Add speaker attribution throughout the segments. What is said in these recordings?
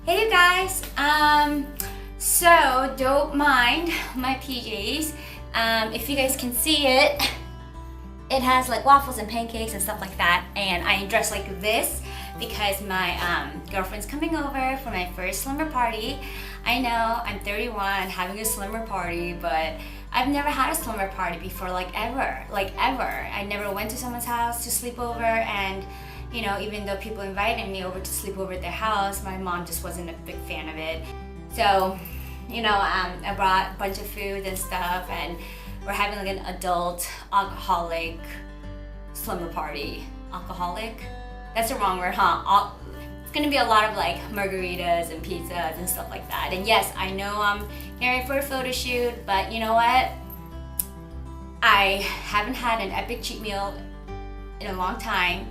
Speaker 1: Hey you guys, so don't mind my PJs. If you guys can see it, it has like waffles and pancakes and stuff like that. And I dress like this because my girlfriend's coming over for my first slumber party. I know I'm 31 having a slumber party, but I've never had a slumber party before, like ever. I never went to someone's house to sleep over, and even though people invited me over to sleep over at their house, my mom just wasn't a big fan of it. So, I brought a bunch of food and stuff, and we're having like an adult alcoholic slumber party. Alcoholic? That's the wrong word, huh? It's gonna be a lot of like margaritas and pizzas and stuff like that. And yes, I know I'm here for a photo shoot, but you know what? I haven't had an epic cheat meal in a long time,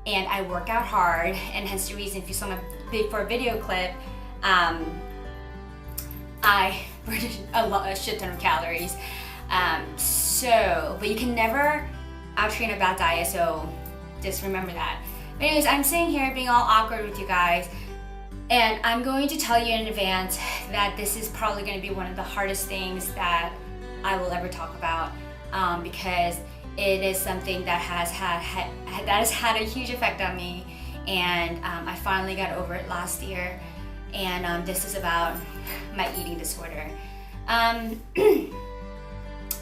Speaker 1: and I work out hard, and hence the reason if you saw my before video clip, I burned a shit ton of calories. But you can never out-train a bad diet, so just remember that. But anyways, I'm sitting here being all awkward with you guys, and I'm going to tell you in advance that this is probably going to be one of the hardest things that I will ever talk about, because it is something that has had a huge effect on me, and I finally got over it last year. And this is about my eating disorder.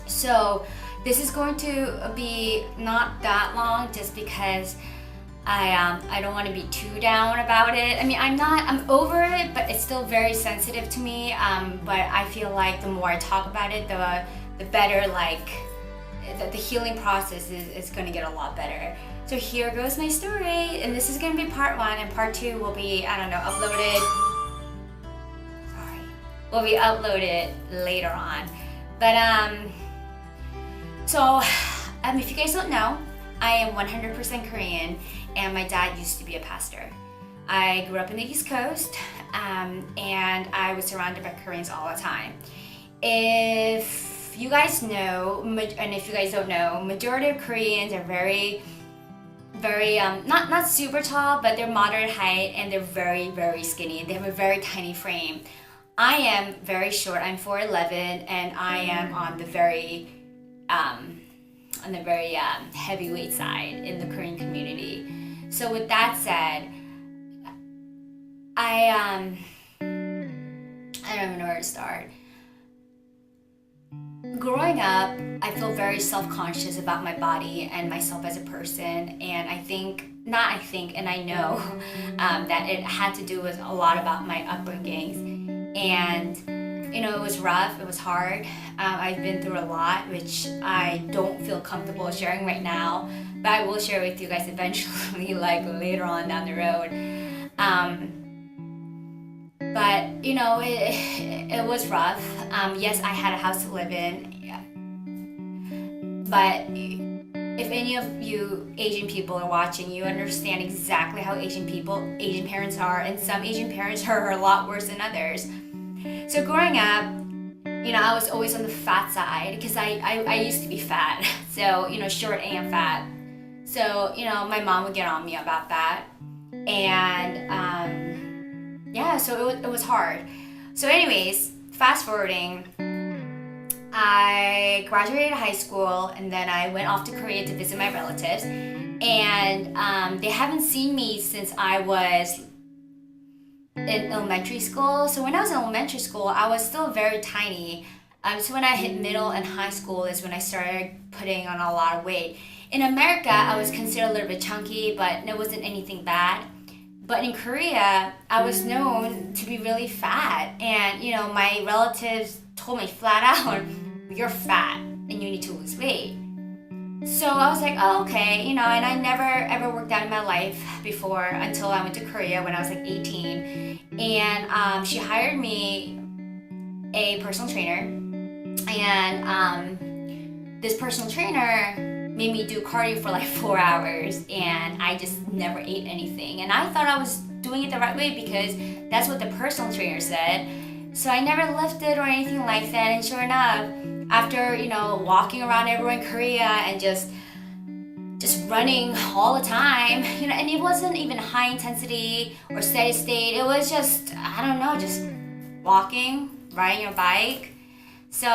Speaker 1: So this is going to be not that long, just because I don't want to be too down about it. I mean, I'm over it, but it's still very sensitive to me. But I feel like the more I talk about it, the better, the healing process is going to get a lot better. So here goes my story, and this is going to be part one, and part two will be, uploaded. Will be uploaded later on. But if you guys don't know, I am 100% Korean, and my dad used to be a pastor. I grew up in the East Coast, and I was surrounded by Koreans all the time. If you guys know, and if you guys don't know, majority of Koreans are very, not super tall, but they're moderate height, and they're very, very skinny. They have a very tiny frame. I am very short. I'm 4'11", and I am on the very heavyweight side in the Korean community. So with that said, I don't even know where to start. Growing up, I feel very self-conscious about my body and myself as a person, and I know that it had to do with a lot about my upbringings. And it was rough, it was hard. I've been through a lot, which I don't feel comfortable sharing right now, but I will share with you guys eventually, like later on down the road. But it was rough. Yes, I had a house to live in, but if any of you Asian people are watching, you understand exactly how Asian parents are, and some Asian parents are a lot worse than others. So growing up, I was always on the fat side, because I used to be fat, so short and fat. So my mom would get on me about that, and so it was hard. So anyways, fast forwarding, I graduated high school, and then I went off to Korea to visit my relatives, and they haven't seen me since I was in elementary school. So when I was in elementary school, I was still very tiny. So when I hit middle and high school is when I started putting on a lot of weight. In America, I was considered a little bit chunky, but it wasn't anything bad. But in Korea, I was known to be really fat, and my relatives told me flat out, "You're fat and you need to lose weight." So I was like, oh, okay, and I never ever worked out in my life before until I went to Korea when I was like 18, and she hired me a personal trainer, and this personal trainer made me do cardio for like 4 hours, and I just never ate anything, and I thought I was doing it the right way because that's what the personal trainer said. So I never lifted or anything like that, and sure enough, after walking around everywhere in Korea and just just running all the time, and it wasn't even high intensity or steady state. It was just, I don't know, just walking, riding your bike. So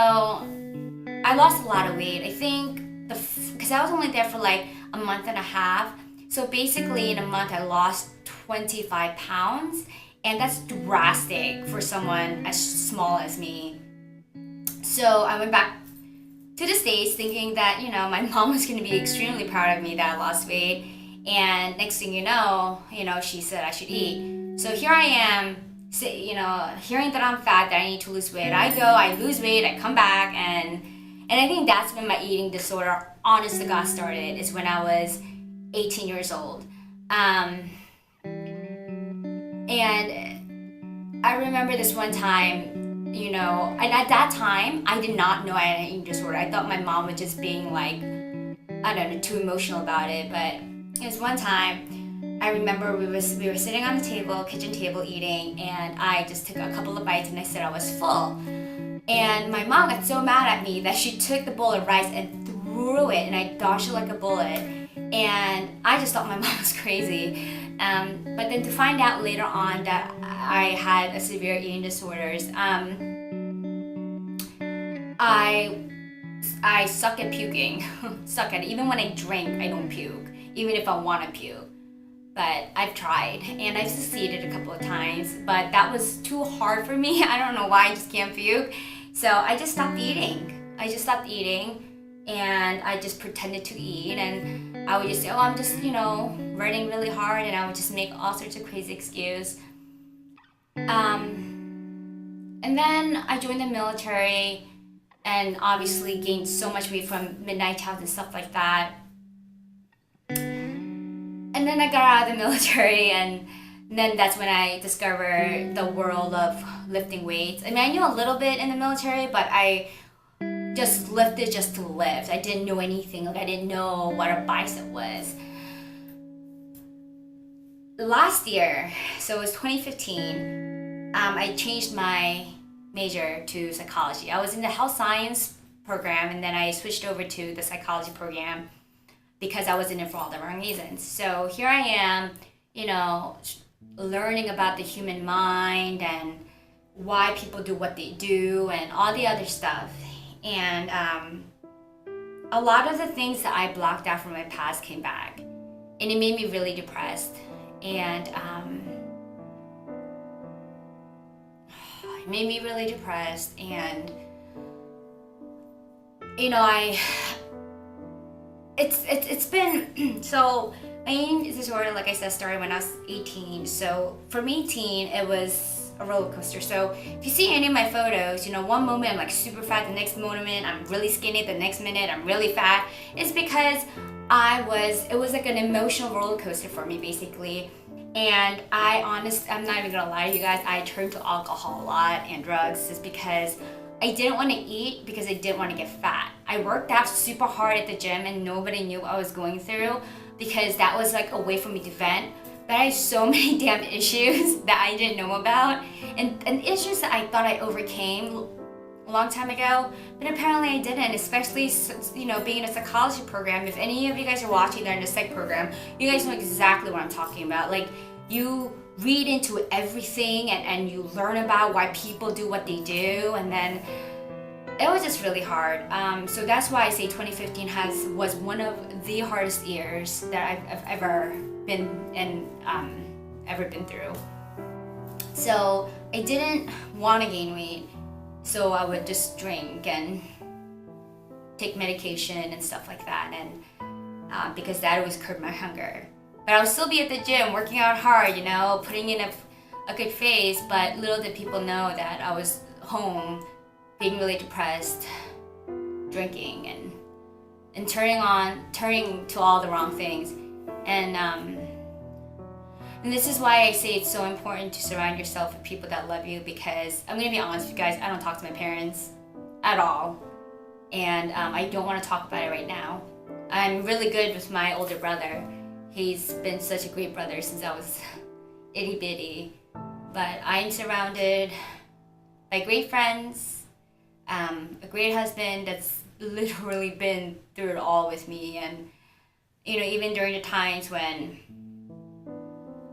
Speaker 1: I lost a lot of weight. I think because I was only there for like a month and a half. So basically in a month I lost 25 pounds, and that's drastic for someone as small as me. So I went back to the States thinking that, my mom was going to be extremely proud of me that I lost weight. And next thing she said I should eat. So here I am, hearing that I'm fat, that I need to lose weight. I lose weight, I come back, and I think that's when my eating disorder, honest to God, started, is when I was 18 years old. And I remember this one time, and at that time, I did not know I had an eating disorder. I thought my mom was just being like, I don't know, too emotional about it. But it was one time, I remember we were sitting on the kitchen table eating, and I just took a couple of bites and I said I was full. And my mom got so mad at me that she took the bowl of rice and threw it, and I dodged it like a bullet. And I just thought my mom was crazy. But then to find out later on that I had a severe eating disorders, I suck at puking. Suck at it. Even when I drink, I don't puke, even if I want to puke. But I've tried, and I've succeeded a couple of times, but that was too hard for me. I don't know why, I just can't puke. So I just stopped eating. And I just pretended to eat, and I would just say, I'm just, running really hard, and I would just make all sorts of crazy excuses. And then I joined the military, and obviously gained so much weight from midnight towns and stuff like that. And then I got out of the military, and then that's when I discovered the world of lifting weights. I mean, I knew a little bit in the military, but I just lifted just to lift. I didn't know anything. I didn't know what a bicep was. Last year, so it was 2015, I changed my major to psychology. I was in the health science program, and then I switched over to the psychology program because I was in it for all the wrong reasons. So here I am, learning about the human mind and why people do what they do and all the other stuff. And a lot of the things that I blocked out from my past came back, and it made me really depressed. And it made me really depressed. And it's been so my eating disorder, like I said, started when I was 18. So from 18, it was a roller coaster. So if you see any of my photos, one moment I'm like super fat, the next moment I'm really skinny, the next minute I'm really fat. It's because it was like an emotional roller coaster for me, basically. And I'm not even gonna lie to you guys, I turned to alcohol a lot and drugs just because I didn't want to eat, because I didn't want to get fat. I worked out super hard at the gym, and nobody knew what I was going through, because that was like a way for me to vent. But I had so many damn issues that I didn't know about, and issues that I thought I overcame a long time ago, but apparently I didn't, especially, being in a psychology program. If any of you guys are watching that in a psych program, you guys know exactly what I'm talking about. Like, you read into everything, and you learn about why people do what they do, and then it was just really hard. So that's why I say 2015 was one of the hardest years that I've ever been through. So I didn't want to gain weight, so I would just drink and take medication and stuff like that, and because that always curbed my hunger. But I would still be at the gym, working out hard, putting in a good face, but little did people know that I was home being really depressed, drinking, and turning to all the wrong things. And this is why I say it's so important to surround yourself with people that love you, because I'm gonna be honest with you guys, I don't talk to my parents at all, and I don't want to talk about it right now. I'm really good with my older brother. He's been such a great brother since I was itty bitty, but I'm surrounded by great friends, a great husband that's literally been through it all with me, and even during the times when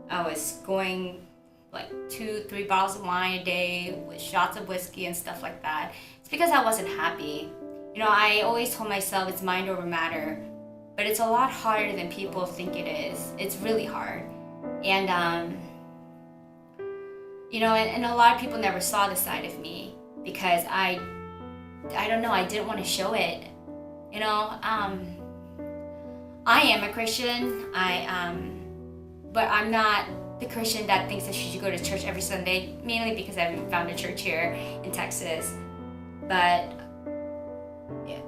Speaker 1: I was going like 2-3 bottles of wine a day with shots of whiskey and stuff like that, it's because I wasn't happy. I always told myself it's mind over matter, but it's a lot harder than people think it is. It's really hard. And, and a lot of people never saw this side of me because I don't know, I didn't want to show it. I am a Christian, but I'm not the Christian that thinks that she should go to church every Sunday, mainly because I haven't found a church here in Texas. But yeah.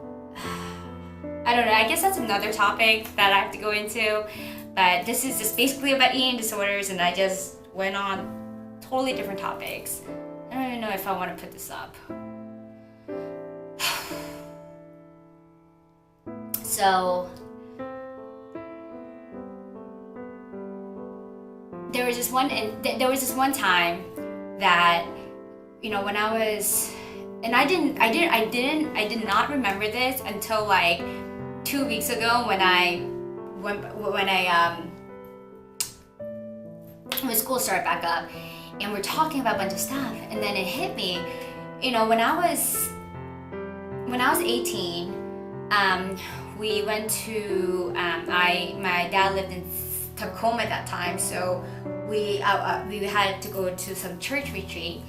Speaker 1: I don't know, I guess that's another topic that I have to go into. But this is just basically about eating disorders, and I just went on totally different topics. I don't even know if I want to put this up. So there was this one time that when I was, and I did not remember this until like 2 weeks ago when school started back up, and we're talking about a bunch of stuff, and then it hit me. When I was 18, we went to my dad lived in Tacoma at that time, so we had to go to some church retreat.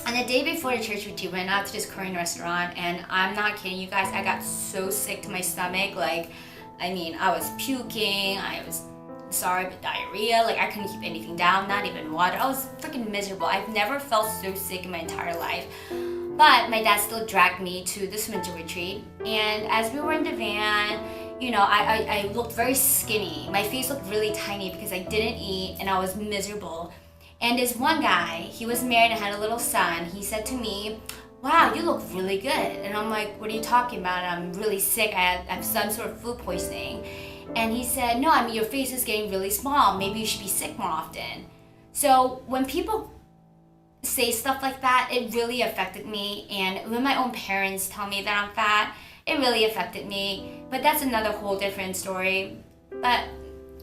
Speaker 1: And the day before the church retreat, we went out to this Korean restaurant, and I'm not kidding you guys, I got so sick to my stomach. I was puking, I was sorry, but diarrhea, I couldn't keep anything down, not even water. I was freaking miserable. I've never felt so sick in my entire life. But my dad still dragged me to this winter retreat, and as we were in the van, I looked very skinny. My face looked really tiny because I didn't eat and I was miserable. And this one guy, he was married and had a little son, he said to me, "Wow, you look really good." And I'm like, "What are you talking about? I'm really sick. I have some sort of food poisoning." And he said, "No, your face is getting really small. Maybe you should be sick more often." So when people say stuff like that, it really affected me. And when my own parents tell me that I'm fat, it really affected me. But that's another whole different story. But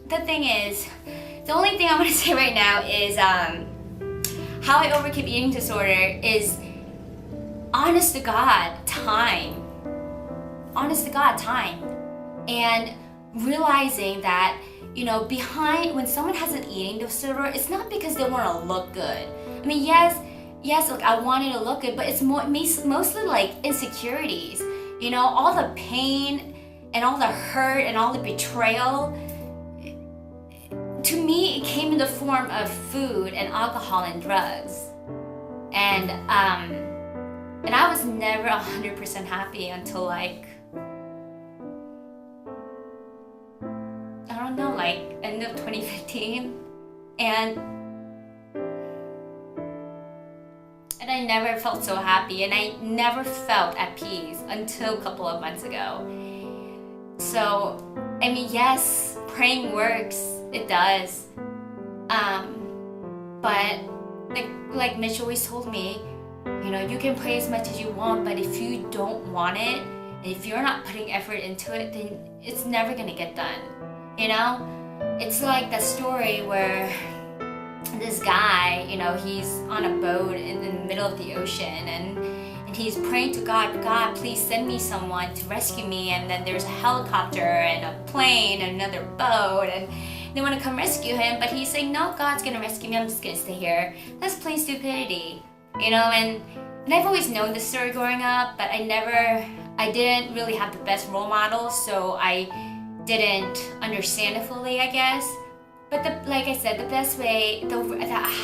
Speaker 1: the thing is, the only thing I'm going to say right now is how I overcame eating disorder is honest to God, time. Honest to God, time. And realizing that, behind when someone has an eating disorder, it's not because they want to look good. Yes, look, I wanted to look good, but it's mostly like insecurities. All the pain and all the hurt and all the betrayal. To me, it came in the form of food and alcohol and drugs. And I was never 100% happy until end of 2015. And I never felt so happy, and I never felt at peace until a couple of months ago. So, yes, praying works, it does. But like Mitch always told me, you can pray as much as you want, but if you don't want it, and if you're not putting effort into it, then it's never gonna get done. It's like that story where this guy, he's on a boat in the middle of the ocean, and he's praying to God, "God, please send me someone to rescue me." And then there's a helicopter and a plane and another boat, and they want to come rescue him, but he's saying, "No, God's gonna rescue me, I'm just gonna stay here." That's plain stupidity, and I've always known this story growing up, but I didn't really have the best role models, so I didn't understand it fully, I guess. But like I said, the best way,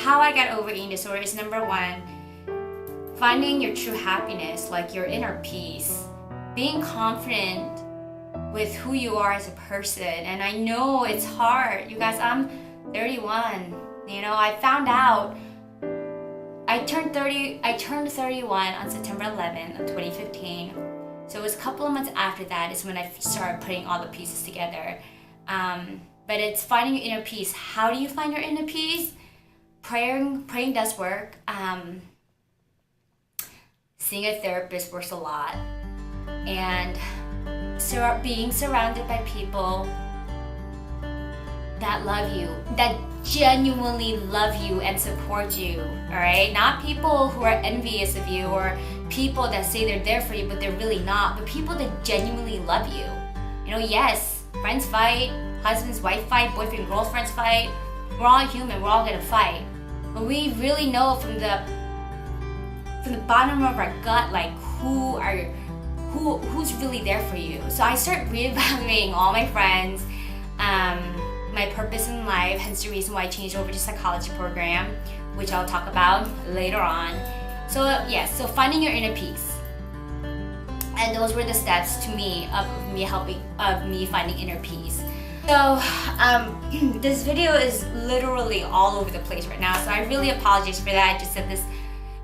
Speaker 1: how I got over eating disorder is, number one, finding your true happiness, your inner peace, being confident with who you are as a person. And I know it's hard. You guys, I'm 31. I found out, I turned 31 on September 11th of 2015. So it was a couple of months after that is when I started putting all the pieces together. But it's finding your inner peace. How do you find your inner peace? Praying does work. Seeing a therapist works a lot. And being surrounded by people that love you, that genuinely love you and support you, all right? Not people who are envious of you, or people that say they're there for you but they're really not, but people that genuinely love you. You know, yes, friends fight, husbands, wife fight, boyfriend, girlfriends fight. We're all human, we're all gonna fight. But we really know from the bottom of our gut, like who's really there for you. So I start reevaluating all my friends, my purpose in life, hence the reason why I changed over to psychology program, which I'll talk about later on. So yes, so finding your inner peace. And those were the steps to me of me finding inner peace. So this video is literally all over the place right now, so I really apologize for that. I just said this,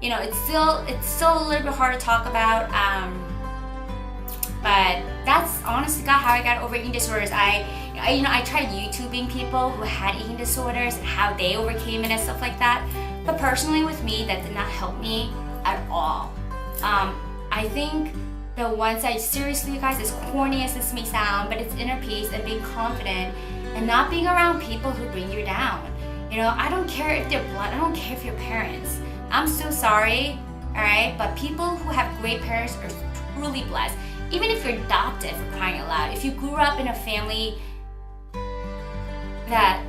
Speaker 1: you know, it's still a little bit hard to talk about, but that's honestly how I got over eating disorders. I tried YouTubing people who had eating disorders and how they overcame it and stuff like that. But personally with me, that did not help me at all. I think the ones that, seriously you guys, as corny as this may sound, but it's inner peace and being confident and not being around people who bring you down. You know, I don't care if they're blood, I don't care if you're parents. I'm so sorry, alright? But people who have great parents are truly blessed. Even if you're adopted, for crying out loud. If you grew up in a family that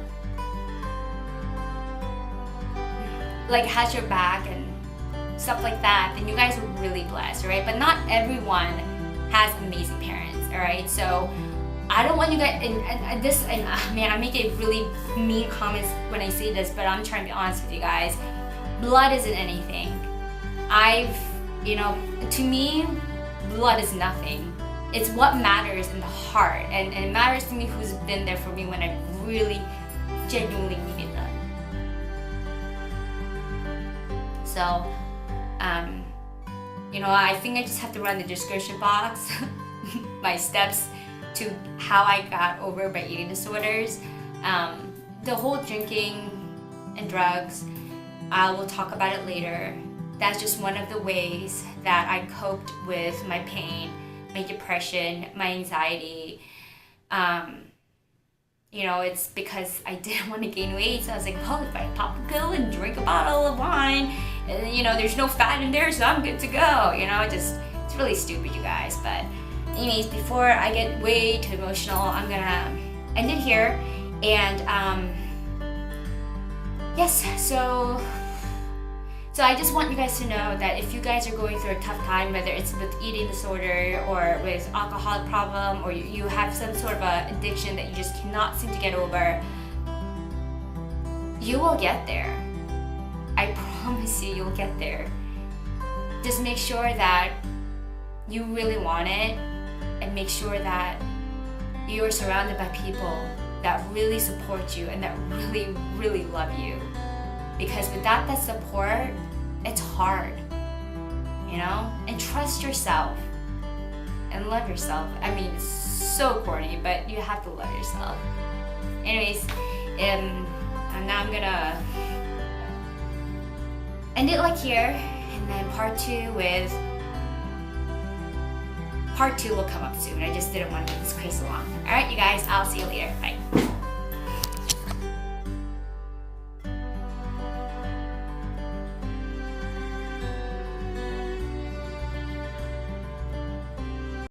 Speaker 1: like has your back and stuff like that, then you guys are really blessed, right? But not everyone has amazing parents, all right? So I don't want you guys, man, I make it really mean comments when I say this, but I'm trying to be honest with you guys. Blood isn't anything. To me, blood is nothing. It's what matters in the heart, and it matters to me who's been there for me when I really genuinely needed them. So I think I just have to run the description box my steps to how I got over my eating disorders. The whole drinking and drugs, I will talk about it later. That's just one of the ways that I coped with my pain, my depression, my anxiety. It's because I didn't want to gain weight, so I was like, well, if I pop a pill and drink a bottle of wine, and there's no fat in there, so I'm good to go. It's really stupid, you guys. But anyways, before I get way too emotional, I'm gonna end it here. And yes, so I just want you guys to know that if you guys are going through a tough time, whether it's with eating disorder or with alcoholic problem, or you have some sort of a addiction that you just cannot seem to get over, you will get there. I promise you'll get there. Just make sure that you really want it, and make sure that you are surrounded by people that really support you and that really, really love you. Because without that support, it's hard, and trust yourself and love yourself. I mean, it's so corny, but you have to love yourself. Anyways, and now I'm gonna end it like here, and then part two will come up soon. I just didn't want to make this crazy long. All right, you guys, I'll see you later. Bye.